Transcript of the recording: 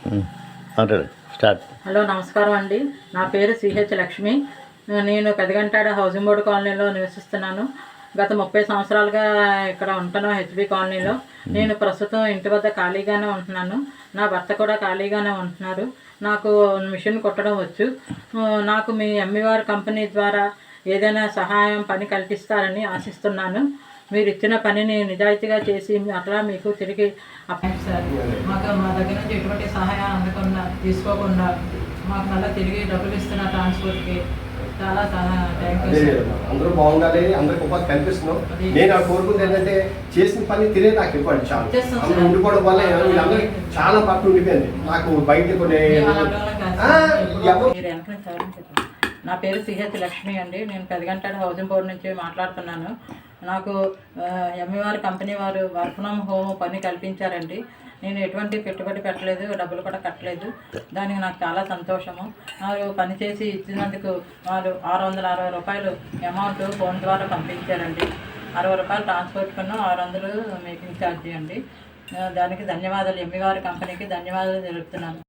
Start. Hello, నమస్కారం అండి. నా పేరు సిహెచ్ లక్ష్మి. నేను పెదగంటాడ హౌసింగ్ బోర్డు కాలనీలో నివసిస్తున్నాను. గత 30 సంవత్సరాలుగా ఇక్కడ ఉంటున్నాను హెచ్బి కాలనీలో. నేను ప్రస్తుతం ఇంటి వద్ద ఖాళీగానే ఉంటున్నాను. నా భర్త కూడా ఖాళీగానే ఉంటున్నారు. నాకు మిషన్ కుట్టడం వచ్చు. నాకు మీ ఎంవిఆర్ కంపెనీ ద్వారా ఏదైనా సహాయం పని కల్పిస్తారని ఆశిస్తున్నాను. మీరు ఇచ్చిన పనిని నిజాయితీగా చేసి అట్లా మీకు తిరిగి సార్ మాకు మా దగ్గర నుంచి ఎటువంటి సహాయం అందకుండా తీసుకోకుండా మాకు మళ్ళీ తిరిగి డబ్బులు ఇస్తున్న ట్రాన్స్పోర్ట్కి చాలా థ్యాంక్ యూ సార్. అందరూ బాగుండాలి, అందరికి ఉపాధి కల్పిస్తున్నాం. నేను ఆ కోరుకుంది ఏంటంటే చేసిన పని తినే నాకు ఇవ్వండి చాలు. అందరూ ఉండిపోవడం వల్ల అందరికి చాలా పట్టు ఉండిపోయింది. నాకు బయట కొన్ని నా పేరు సిహెచ్ లక్ష్మి అండి. నేను పెదగంటాడ హౌసింగ్ బోర్డు నుంచి మాట్లాడుతున్నాను. నాకు ఎంవిఆర్ కంపెనీ వారు వర్క్ ఫ్రమ్ హోమ్ పని కల్పించారండి. నేను ఎటువంటి పెట్టుబడి పెట్టలేదు, డబ్బులు కూడా కట్టలేదు. దానికి నాకు చాలా సంతోషము. నాకు పని చేసి ఇచ్చినందుకు వారు 660 రూపాయలు అమౌంట్ ఫోన్ ద్వారా పంపించారండి. 60 రూపాయలు ట్రాన్స్పోర్ట్ కన్నా 600 మేకింగ్ ఛార్జీ అండి. దానికి ధన్యవాదాలు, ఎంవిఆర్ కంపెనీకి ధన్యవాదాలు తెలుపుతున్నాను.